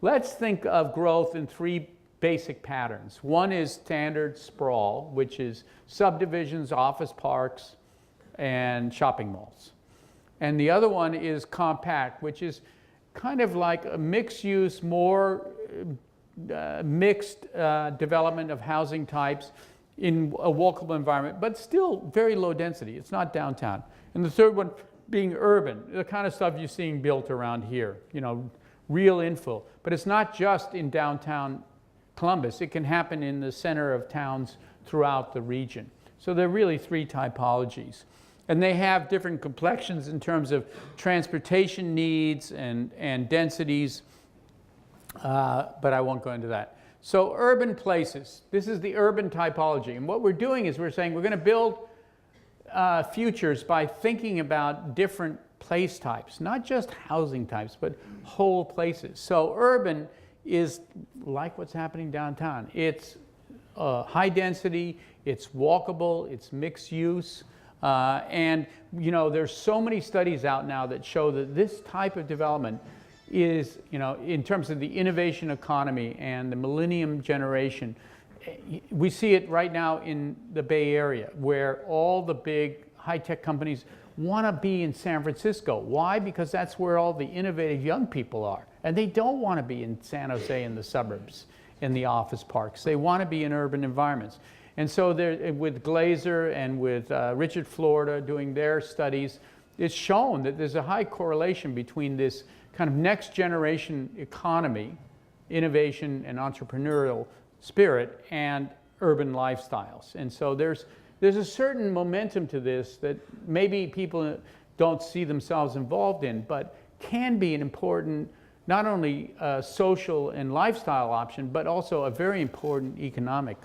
Let's think of growth in three basic patterns. One is standard sprawl, which is subdivisions, office parks, and shopping malls. And the other one is compact, which is kind of like a mixed use, more mixed development of housing types in a walkable environment, but still very low density. It's not downtown. And the third one being urban, the kind of stuff you're seeing built around here, you know, real infill. But it's not just in downtown Columbus. It can happen in the center of towns throughout the region. So there are really three typologies. And they have different complexions in terms of transportation needs and densities, but I won't go into that. So urban places, this is the urban typology. And what we're doing is we're saying we're going to build futures by thinking about different place types, not just housing types, but whole places. So urban is like what's happening downtown. It's high density, it's walkable, it's mixed use. And you know, there's so many studies out now that show that this type of development is, you know, in terms of the innovation economy and the millennium generation, we see it right now in the Bay Area, where all the big high-tech companies want to be in San Francisco. Why? Because that's where all the innovative young people are. And they don't want to be in San Jose in the suburbs, in the office parks. They want to be in urban environments. And so with Glazer and with Richard Florida doing their studies, it's shown that there's a high correlation between this kind of next generation economy, innovation and entrepreneurial spirit, and urban lifestyles. And so there's a certain momentum to this that maybe people don't see themselves involved in, but can be an important, not only social and lifestyle option, but also a very important economic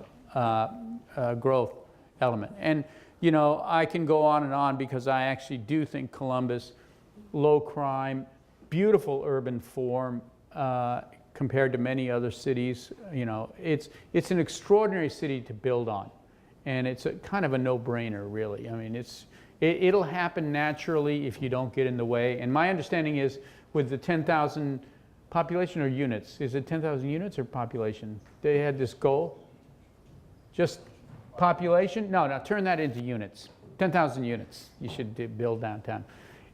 growth element. And you know, I can go on and on because I actually do think Columbus, low crime, beautiful urban form compared to many other cities. You know, it's an extraordinary city to build on, and it's kind of a no-brainer, really. I mean, it'll happen naturally if you don't get in the way. And my understanding is, with the 10,000 population or units, is it 10,000 units or population? They had this goal. Just population? No, turn that into units. 10,000 units you should build downtown.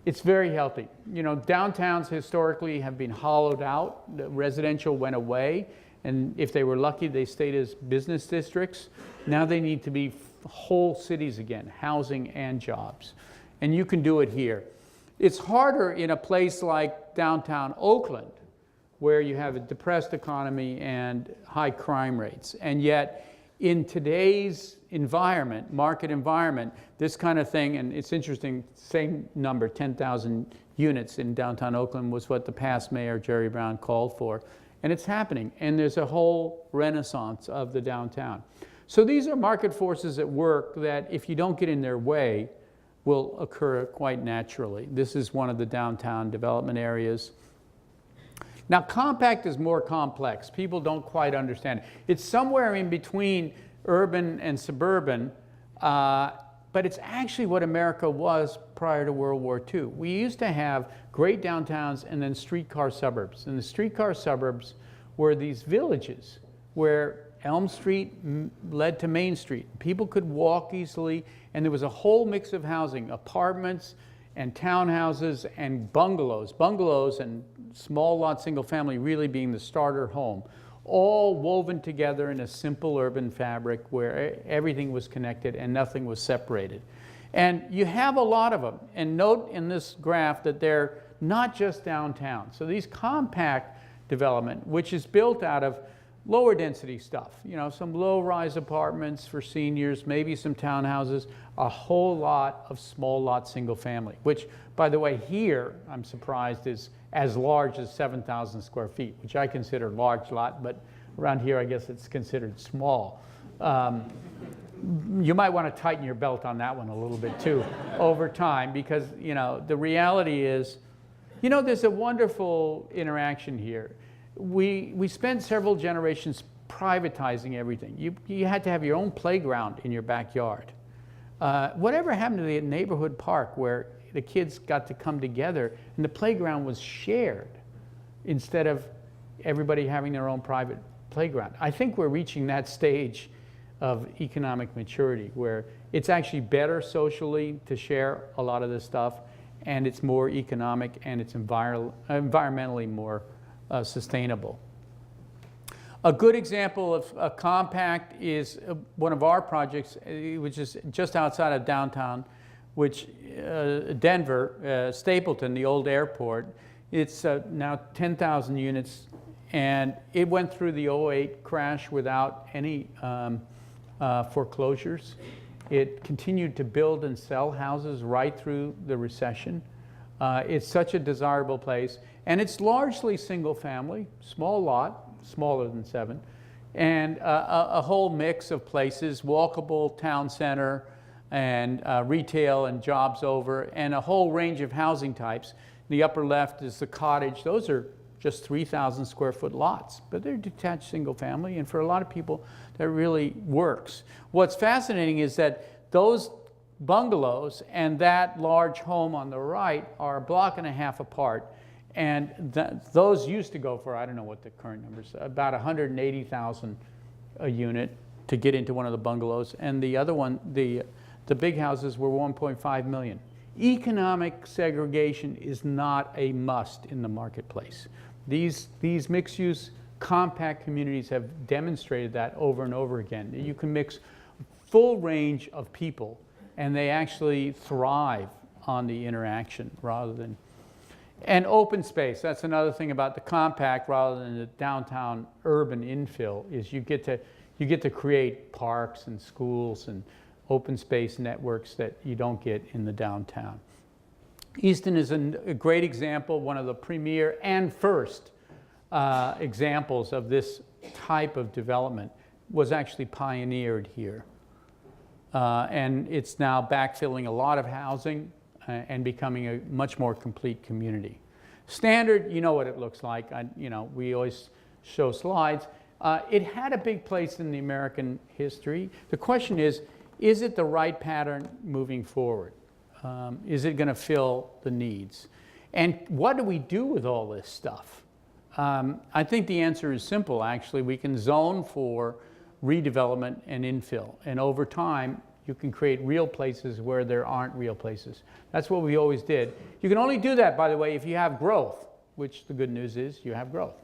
It's very healthy. You know, downtowns historically have been hollowed out. The residential went away, and if they were lucky, they stayed as business districts. Now they need to be whole cities again, housing and jobs. And you can do it here. It's harder in a place like downtown Oakland, where you have a depressed economy and high crime rates. And yet, in today's environment, market environment, this kind of thing, and it's interesting, same number, 10,000 units in downtown Oakland was what the past mayor, Jerry Brown, called for. And it's happening, and there's a whole renaissance of the downtown. So these are market forces at work that, if you don't get in their way, will occur quite naturally. This is one of the downtown development areas. Now, compact is more complex. People don't quite understand it. It's somewhere in between urban and suburban, but it's actually what America was prior to World War II. We used to have great downtowns and then streetcar suburbs. And the streetcar suburbs were these villages where Elm Street led to Main Street. People could walk easily, and there was a whole mix of housing, apartments and townhouses and bungalows. Bungalows and small lot single family really being the starter home, all woven together in a simple urban fabric where everything was connected and nothing was separated. And you have a lot of them. And note in this graph that they're not just downtown. So these compact development, which is built out of lower density stuff, you know, some low-rise apartments for seniors, maybe some townhouses, a whole lot of small lot single family, which, by the way, here, I'm surprised, is as large as 7,000 square feet, which I consider large lot, but around here I guess it's considered small. You might want to tighten your belt on that one a little bit too over time, because you know, the reality is, you know, there's a wonderful interaction here. We spent several generations privatizing everything. You had to have your own playground in your backyard. Whatever happened to the neighborhood park where the kids got to come together and the playground was shared instead of everybody having their own private playground. I think we're reaching that stage of economic maturity where it's actually better socially to share a lot of this stuff, and it's more economic, and it's environmentally more sustainable. A good example of a compact is one of our projects, which is just outside of downtown, which Denver, Stapleton, the old airport. It's now 10,000 units, and it went through the '08 crash without any foreclosures. It continued to build and sell houses right through the recession. It's such a desirable place, and it's largely single family, small lot, smaller than 7, and a whole mix of places, walkable town center, and retail and jobs over, and a whole range of housing types. The upper left is the cottage. Those are just 3,000 square foot lots, but they're detached single family, and for a lot of people that really works. What's fascinating is that those bungalows and that large home on the right are a block and a half apart, and those used to go for, I don't know what the current numbers, about 180,000 a unit to get into one of the bungalows, and the other one, the big houses were 1.5 million. Economic segregation is not a must in the marketplace. These mixed-use compact communities have demonstrated that over and over again. You can mix full range of people, and they actually thrive on the interaction rather than. And open space, that's another thing about the compact rather than the downtown urban infill, is you get to create parks and schools and open space networks that you don't get in the downtown. Easton is a great example, one of the premier and first examples of this type of development was actually pioneered here. And it's now backfilling a lot of housing and becoming a much more complete community. Standard, you know what it looks like. We always show slides. It had a big place in the American history. The question is it the right pattern moving forward? Is it going to fill the needs? And what do we do with all this stuff? I think the answer is simple, actually. We can zone for redevelopment and infill. And over time, you can create real places where there aren't real places. That's what we always did. You can only do that, by the way, if you have growth, which the good news is you have growth.